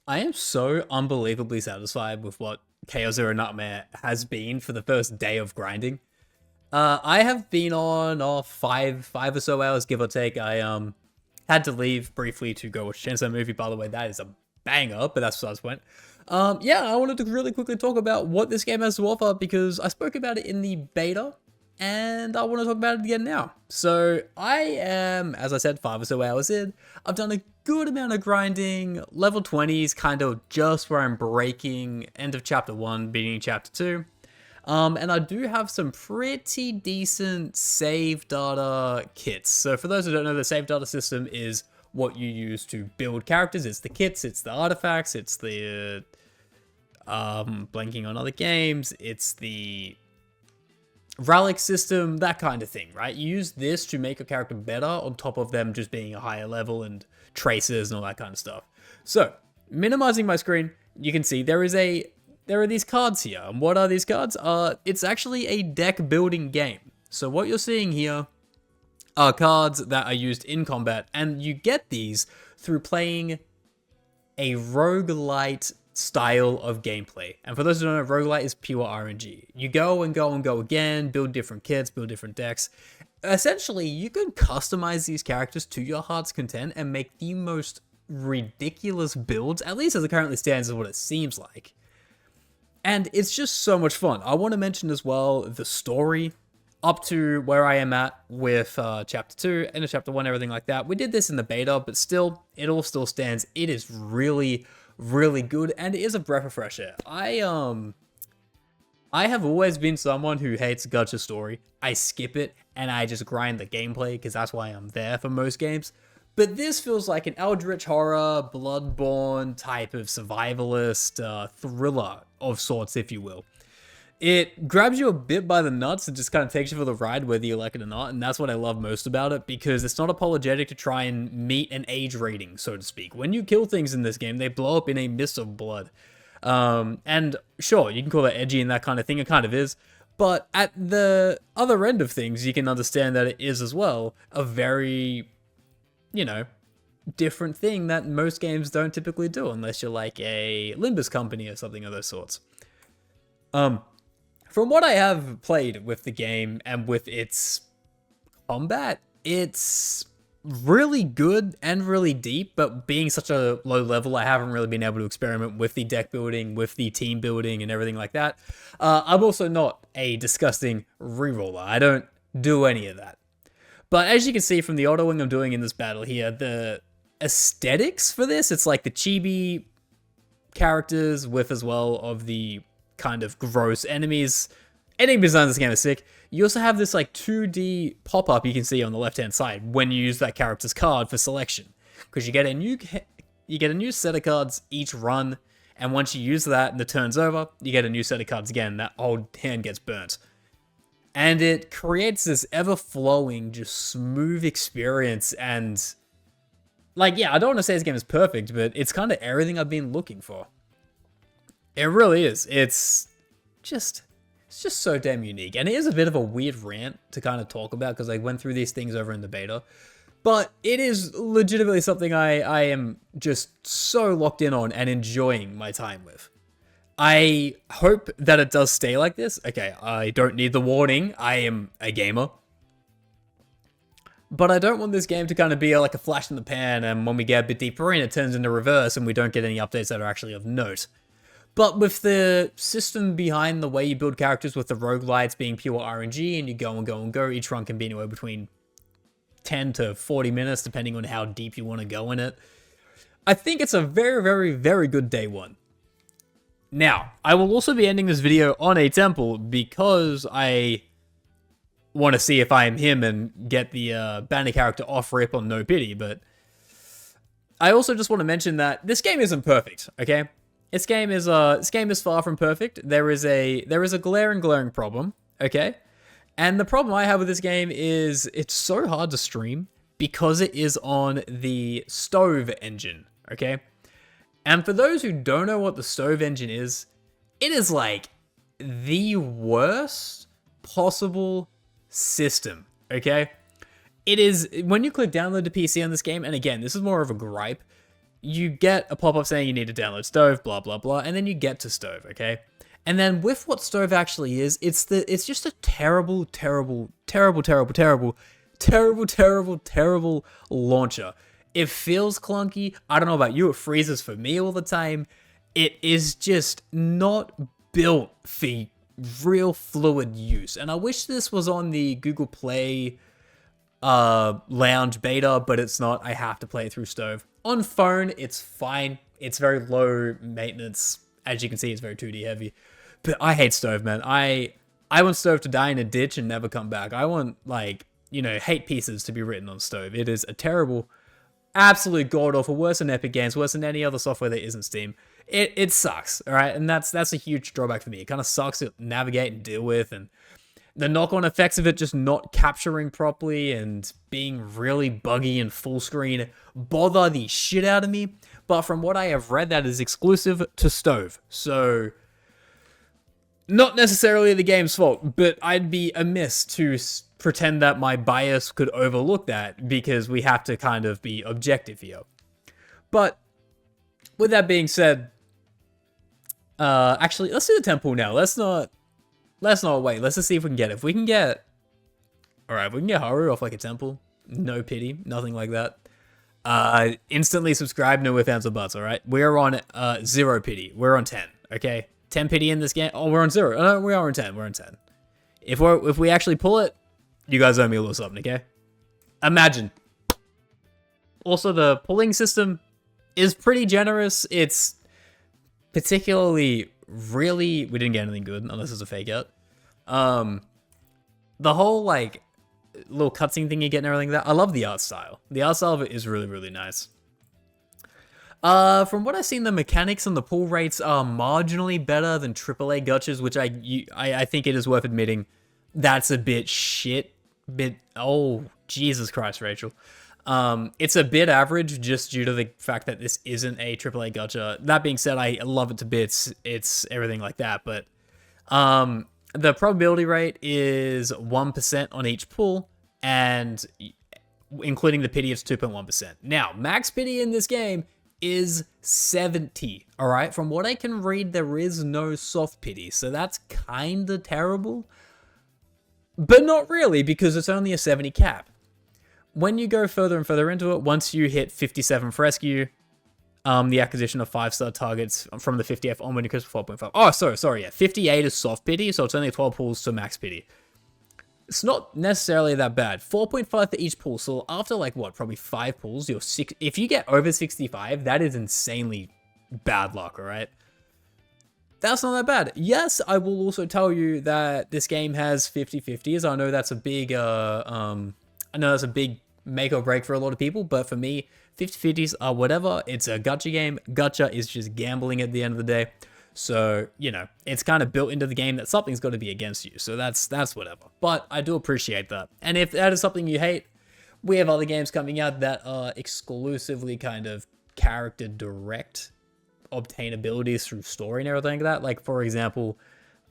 I am so unbelievably satisfied with what Chaos Zero Nightmare has been for the first day of grinding. I have been on five or so hours, give or take. I had to leave briefly to go watch Chainsaw Movie. By the way, that is a banger, but that's besides the point. Yeah, I wanted to really quickly talk about what this game has to offer because I spoke about it in the beta, and I want to talk about it again now. So I am, as I said, 5 or so hours in. I've done a good amount of grinding. Level 20 is kind of just where I'm breaking. End of chapter 1, beginning chapter 2. And I do have some pretty decent save data kits. So for those who don't know, the save data system is what you use to build characters. It's the kits, it's the artifacts, it's the blanking on other games, it's the relic system, that kind of thing, right? You use this to make a character better on top of them just being a higher level and traces and all that kind of stuff. So, minimizing my screen, you can see there are these cards here. And what are these cards? It's actually a deck building game. So what you're seeing here are cards that are used in combat, and you get these through playing a roguelite style of gameplay. And for those who don't know, roguelite is pure RNG. You go and go and go again, build different kits, build different decks. Essentially, you can customize these characters to your heart's content and make the most ridiculous builds, at least as it currently stands, is what it seems like. And it's just so much fun. I want to mention as well the story up to where I am at with chapter 2, end of chapter 1, everything like that. We did this in the beta, but still, it all still stands. It is really, really good, and it is a breath of fresh air. I have always been someone who hates gacha story. I skip it, and I just grind the gameplay, because that's why I'm there for most games. But this feels like an eldritch horror, Bloodborne type of survivalist thriller of sorts, if you will. It grabs you a bit by the nuts and just kind of takes you for the ride, whether you like it or not, and that's what I love most about it, because it's not apologetic to try and meet an age rating, so to speak. When you kill things in this game, they blow up in a mist of blood. And sure, you can call that edgy and that kind of thing, it kind of is, but at the other end of things, you can understand that it is as well a very, different thing that most games don't typically do, unless you're like a Limbus company or something of those sorts. From what I have played with the game and with its combat, it's really good and really deep, but being such a low level, I haven't really been able to experiment with the deck building, with the team building, and everything like that. I'm also not a disgusting reroller. I don't do any of that. But as you can see from the autoing I'm doing in this battle here, the aesthetics for this, it's like the chibi characters with as well of the kind of gross enemies. Enemy design in this game is sick. You also have this like 2D pop-up you can see on the left-hand side when you use that character's card for selection, because you get a new set of cards each run, and once you use that and the turn's over, you get a new set of cards again. That old hand gets burnt, and it creates this ever-flowing, just smooth experience. And like, yeah, I don't want to say this game is perfect, but it's kind of everything I've been looking for. It really is. It's just so damn unique. And it is a bit of a weird rant to kind of talk about, because I went through these things over in the beta. But it is legitimately something I am just so locked in on and enjoying my time with. I hope that it does stay like this. Okay, I don't need the warning. I am a gamer. But I don't want this game to kind of be like a flash in the pan, and when we get a bit deeper in, it turns into reverse and we don't get any updates that are actually of note. But with the system behind the way you build characters, with the roguelites being pure RNG, and you go and go and go, each run can be anywhere between 10 to 40 minutes, depending on how deep you want to go in it. I think it's a very, very, very good day one. Now, I will also be ending this video on a temple, because I want to see if I am him and get the banner character off rip on no pity, but I also just want to mention that this game isn't perfect, okay? This game is far from perfect. There is a glaring problem, okay? And the problem I have with this game is it's so hard to stream because it is on the Stove engine, okay? And for those who don't know what the Stove engine is, it is like the worst possible system, okay? It is, when you click download to PC on this game, and again, this is more of a gripe, you get a pop-up saying you need to download Stove, blah, blah, blah, and then you get to Stove, okay? And then with what Stove actually is, it's just a terrible, terrible, terrible, terrible, terrible, terrible, terrible, terrible launcher. It feels clunky. I don't know about you, it freezes for me all the time. It is just not built for real fluid use. And I wish this was on the Google Play lounge beta, but it's not. I have to play it through Stove. On phone, it's fine. It's very low maintenance. As you can see, it's very 2D heavy. But I hate Stove, man. I want Stove to die in a ditch and never come back. I want, like, you know, hate pieces to be written on Stove. It is a terrible, absolute god-awful, worse than Epic Games, worse than any other software that isn't Steam. It sucks, all right? And that's a huge drawback for me. It kind of sucks to navigate and deal with, and the knock-on effects of it just not capturing properly and being really buggy and full screen bother the shit out of me. But from what I have read, that is exclusive to Stove. So, not necessarily the game's fault, but I'd be amiss to pretend that my bias could overlook that, because we have to kind of be objective here. But with that being said, actually, let's do the temple now. Let's not wait. Let's just see if we can get it. If we can get... Alright, if we can get Haru off like a temple, no pity, nothing like that. Instantly subscribe, no ifs, ands, or buts, alright? We're on 0 pity. We're on 10, okay? 10 pity in this game. Oh, we're on 0. No, we are on 10. We're on 10. If we actually pull it, you guys owe me a little something, okay? Imagine. Also, the pulling system is pretty generous. It's particularly really... We didn't get anything good, unless it's a fake out. The whole, like, little cutscene thing you get and everything like that, I love the art style. The art style of it is really, really nice. From what I've seen, the mechanics and the pull rates are marginally better than AAA gachas, which I think it is worth admitting that's a bit shit. Oh, Jesus Christ, Rachel. It's a bit average just due to the fact that this isn't a AAA gacha. That being said, I love it to bits. It's everything like that, but the probability rate is 1% on each pull, and including the pity, it's 2.1%. Now, max pity in this game is 70, all right? From what I can read, there is no soft pity, so that's kind of terrible, but not really, because it's only a 70 cap. When you go further and further into it, once you hit 57 for rescue, the acquisition of 5-star targets from the 50F onward increases 4.5. Oh, sorry, yeah. 58 is soft pity, so it's only 12 pulls to max pity. It's not necessarily that bad. 4.5 for each pull, so after, like, what, probably 5 pulls, you're if you get over 65, that is insanely bad luck, alright? That's not that bad. Yes, I will also tell you that this game has 50-50s. I know that's a big, make or break for a lot of people, but for me, 50-50s are whatever. It's a gacha game. Gacha is just gambling at the end of the day. So, you know, it's kind of built into the game that something's got to be against you. So that's whatever. But I do appreciate that. And if that is something you hate, we have other games coming out that are exclusively kind of character direct obtainabilities through story and everything like that. Like, for example,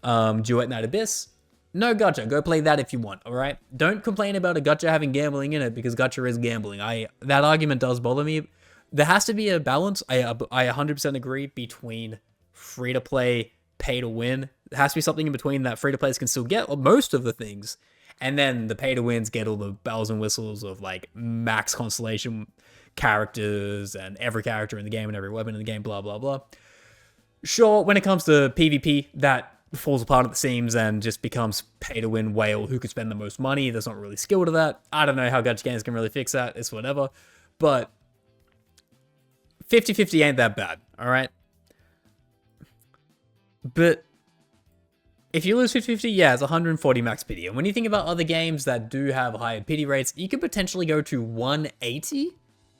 Duet Night Abyss. No gacha. Go play that if you want, alright? Don't complain about a gacha having gambling in it, because gacha is gambling. That argument does bother me. There has to be a balance. I 100% agree between free-to-play, pay-to-win. There has to be something in between that free-to-players can still get most of the things, and then the pay-to-wins get all the bells and whistles of, like, max constellation characters and every character in the game and every weapon in the game, blah, blah, blah. Sure, when it comes to PvP, that falls apart at the seams and just becomes pay-to-win whale who could spend the most money. There's not really skill to that. I don't know how gacha games can really fix that. It's whatever. But 50-50 ain't that bad, alright? But if you lose 50-50, yeah, it's 140 max pity. And when you think about other games that do have higher pity rates, you could potentially go to 180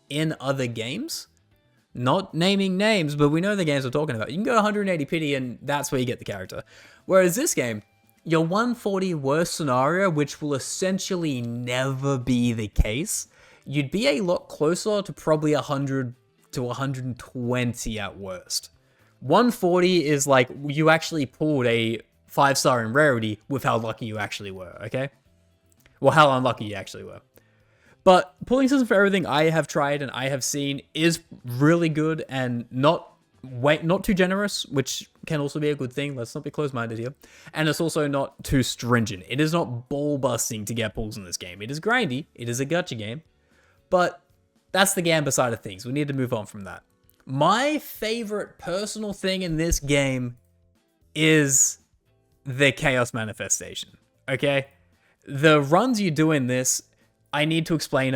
in other games. Not naming names, but we know the games we're talking about. You can go to 180 pity, and that's where you get the character. Whereas this game, your 140 worst scenario, which will essentially never be the case, you'd be a lot closer to probably 100 to 120 at worst. 140 is like you actually pulled a 5-star in rarity with how lucky you actually were, okay? Well, how unlucky you actually were. But pulling system for everything I have tried and I have seen is really good and not too generous, which can also be a good thing. Let's not be closed-minded here. And it's also not too stringent. It is not ball-busting to get pulls in this game. It is grindy. It is a gacha game. But that's the gamba side of things. We need to move on from that. My favorite personal thing in this game is the chaos manifestation, okay? The runs you do in this, I need to explain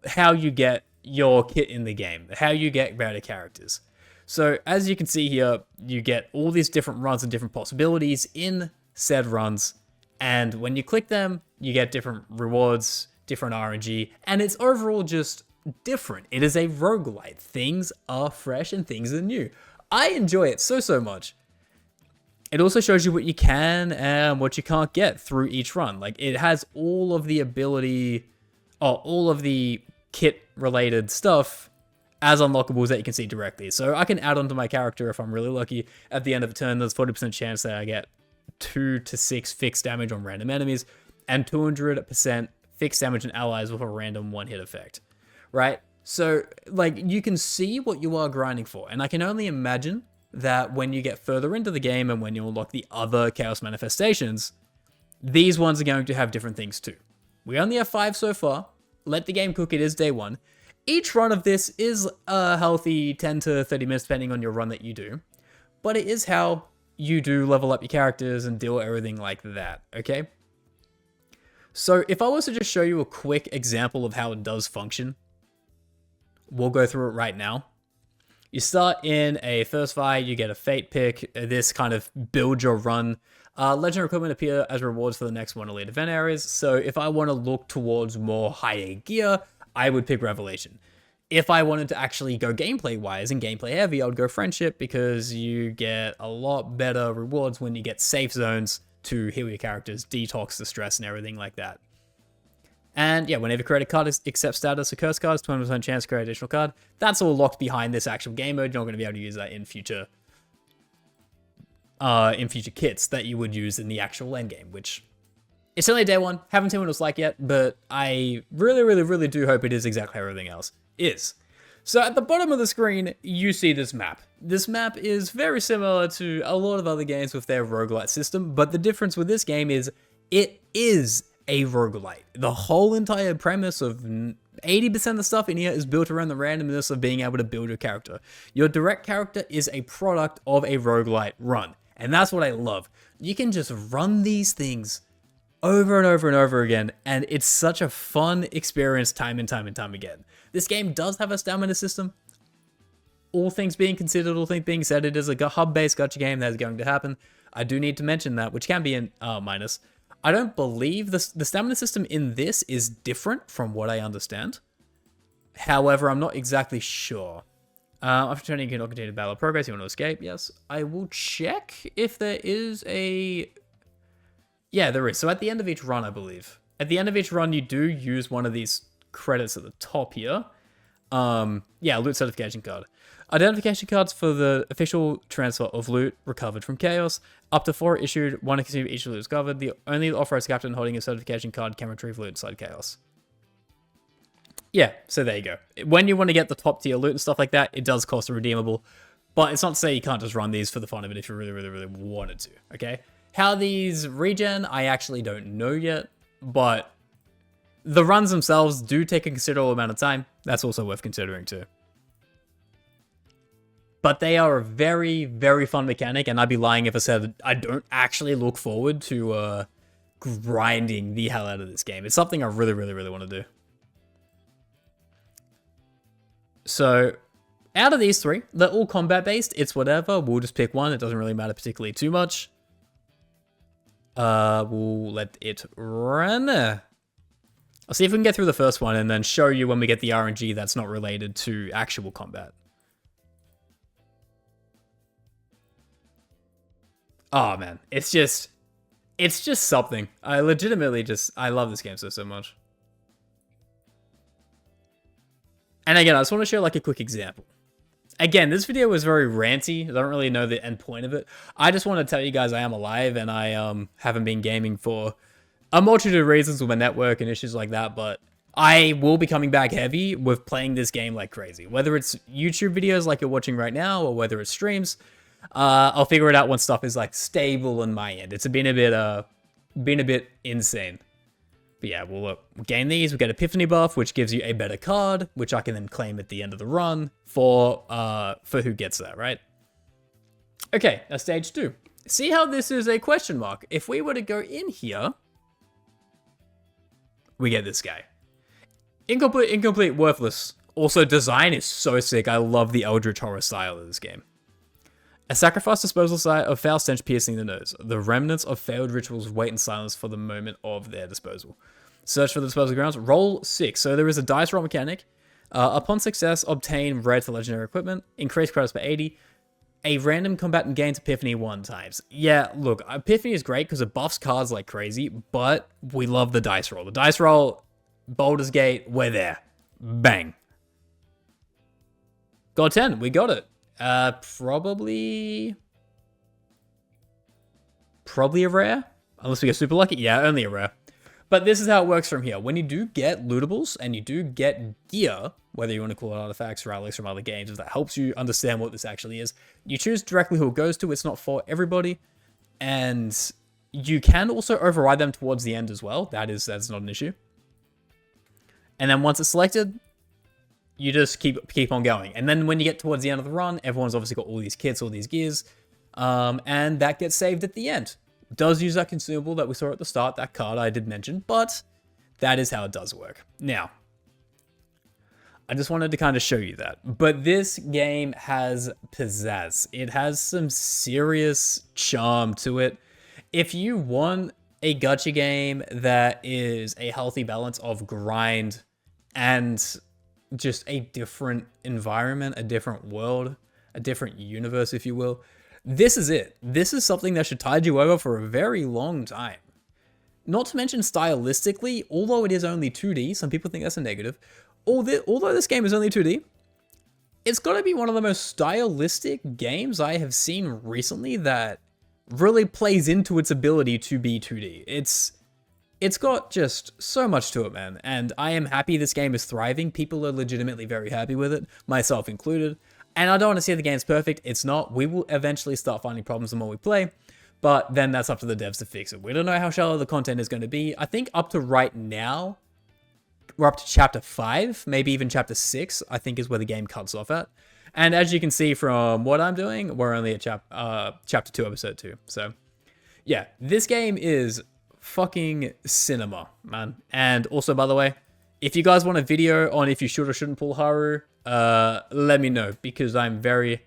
how you get your kit in the game, how you get better characters. So as you can see here, you get all these different runs and different possibilities in said runs. And when you click them, you get different rewards, different RNG, and it's overall just different. It is a roguelite. Things are fresh and things are new. I enjoy it so much. It also shows you what you can and what you can't get through each run. Like, it has all of the ability, all of the kit related stuff as unlockables that you can see directly. So I can add onto my character if I'm really lucky. At the end of a turn, there's 40% chance that I get 2 to 6 fixed damage on random enemies and 200% fixed damage on allies with a random one-hit effect, right? So, like, you can see what you are grinding for. And I can only imagine that when you get further into the game and when you unlock the other chaos manifestations, these ones are going to have different things too. We only have 5 so far. Let the game cook. It is day 1. Each run of this is a healthy 10 to 30 minutes depending on your run that you do. But it is how you do level up your characters and deal with everything like that, okay? So if I was to just show you a quick example of how it does function, we'll go through it right now. You start in a first fight, you get a fate pick. This kind of build your run. Legendary equipment appear as rewards for the next one elite event areas. So if I want to look towards more higher gear, I would pick Revelation. If I wanted to actually go gameplay-wise and gameplay heavy, I would go Friendship because you get a lot better rewards when you get safe zones to heal your characters, detox the stress and everything like that. And yeah, whenever you create a card accepts status of curse cards, 20% chance to create an additional card. That's all locked behind this actual game mode. You're not going to be able to use that in future kits that you would use in the actual end game, which it's only day 1. Haven't seen what it's like yet, but I really do hope it is exactly how everything else is. So at the bottom of the screen, you see this map. This map is very similar to a lot of other games with their roguelite system, but the difference with this game is it is a roguelite. The whole entire premise of 80% of the stuff in here is built around the randomness of being able to build your character. Your direct character is a product of a roguelite run, and that's what I love. You can just run these things over and over and over again, and it's such a fun experience time and time again. This game does have a stamina system. All things being considered, all things being said, it is a hub-based gacha game that is going to happen. I do need to mention that, which can be in minus. I don't believe the stamina system in this is different from what I understand. However, I'm not exactly sure. After turning, you can continue to battle progress. You want to escape? Yes. I will check if there is a... Yeah, there is. So at the end of each run, I believe. At the end of each run, you do use one of these credits at the top here. Yeah, loot certification card. Identification cards for the official transfer of loot recovered from Chaos. Up to 4 issued, 1 to consume each loot is covered. The only authorized captain holding a certification card can retrieve loot inside Chaos. Yeah, so there you go. When you want to get the top tier loot and stuff like that, it does cost a redeemable. But it's not to say you can't just run these for the fun of it if you really wanted to, okay? How these regen, I actually don't know yet, but the runs themselves do take a considerable amount of time. That's also worth considering too. But they are a very fun mechanic, and I'd be lying if I said I don't actually look forward to grinding the hell out of this game. It's something I really want to do. So, out of these 3, they're all combat-based. It's whatever. We'll just pick one. It doesn't really matter particularly too much. We'll let it run. I'll see if we can get through the first one and then show you when we get the RNG that's not related to actual combat. Oh man, it's just something. I legitimately I love this game so much. And again, I just want to show like a quick example. Again, this video was very ranty. I don't really know the end point of it. I just want to tell you guys I am alive and I haven't been gaming for a multitude of reasons with my network and issues like that, but I will be coming back heavy with playing this game like crazy. Whether it's YouTube videos like you're watching right now, or whether it's streams, I'll figure it out when stuff is like stable on my end. It's been a bit insane. But yeah, we'll gain these. We get Epiphany buff, which gives you a better card, which I can then claim at the end of the run for who gets that, right? Okay, now stage 2. See how this is a question mark. If we were to go in here, we get this guy. Incomplete, worthless. Also, design is so sick. I love the Eldritch Horror style of this game. A sacrifice disposal site of foul stench piercing the nose. The remnants of failed rituals wait in silence for the moment of their disposal. Search for the disposal grounds. Roll 6. So there is a dice roll mechanic. Upon success, obtain red for legendary equipment. Increase credits by 80. A random combatant gains Epiphany 1 times. Yeah, look, Epiphany is great because it buffs cards like crazy, but we love the dice roll. The dice roll, Baldur's Gate, we're there. Bang. God 10, we got it. Probably a rare, unless we get super lucky. Yeah, only a rare. But this is how it works from here. When you do get lootables and you do get gear, whether you want to call it artifacts or relics from other games, if that helps you understand what this actually is, you choose directly who it goes to. It's not for everybody, and you can also override them towards the end as well. That's not an issue. And then once it's selected, you just keep on going. And then when you get towards the end of the run, everyone's obviously got all these kits, all these gears, and that gets saved at the end. It does use that consumable that we saw at the start, that card I did mention, but that is how it does work. Now, I just wanted to kind of show you that. But this game has pizzazz. It has some serious charm to it. If you want a gacha game that is a healthy balance of grind and just a different environment, a different world, a different universe, if you will, this is it. This is something that should tide you over for a very long time. Not to mention stylistically, although it is only 2D, some people think that's a negative, although this game is only 2D, it's got to be one of the most stylistic games I have seen recently that really plays into its ability to be 2D. It's got just so much to it, man, and I am happy this game is thriving. People are legitimately very happy with it, myself included, and I don't want to say the game's perfect. It's not. We will eventually start finding problems the more we play, but then that's up to the devs to fix it. We don't know how shallow the content is going to be. I think up to right now, we're up to chapter 5, maybe even chapter 6, I think is where the game cuts off at. And as you can see from what I'm doing, we're only at chapter 2, episode 2. So yeah, this game is fucking cinema, man. And also, by the way, if you guys want a video on if you should or shouldn't pull Haru, let me know, because I'm very,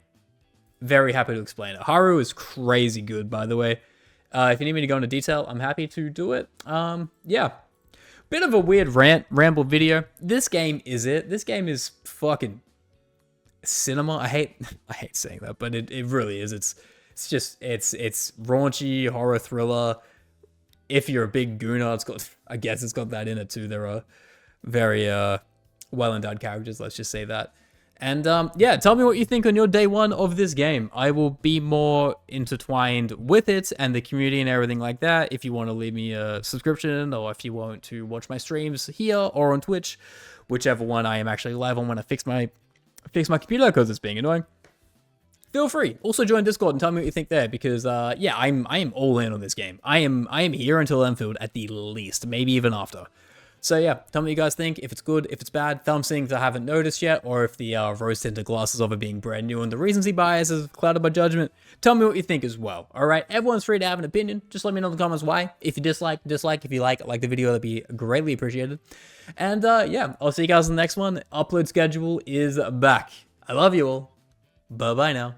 very happy to explain it. Haru is crazy good, by the way. If you need me to go into detail, I'm happy to do it. Yeah. Bit of a weird ramble video. This game is it. This game is fucking cinema. I hate saying that, but it really is. It's raunchy horror thriller. If you're a big gooner, I guess it's got that in it too. There are very well-endowed characters, let's just say that. And yeah, tell me what you think on your day 1 of this game. I will be more intertwined with it and the community and everything like that. If you want to leave me a subscription, or if you want to watch my streams here or on Twitch, whichever one I am actually live on when I fix my computer because it's being annoying, feel free. Also join Discord and tell me what you think there, because yeah, I am all in on this game. I am here until endfield at the least, maybe even after. So yeah, tell me what you guys think, if it's good, if it's bad, thumbs things I haven't noticed yet, or if the rose-tinted glasses of it being brand new and the recency bias is clouded by judgment. Tell me what you think as well. Alright, everyone's free to have an opinion. Just let me know in the comments why. If you dislike. If you like the video, that'd be greatly appreciated. And yeah, I'll see you guys in the next one. Upload schedule is back. I love you all. Bye-bye now.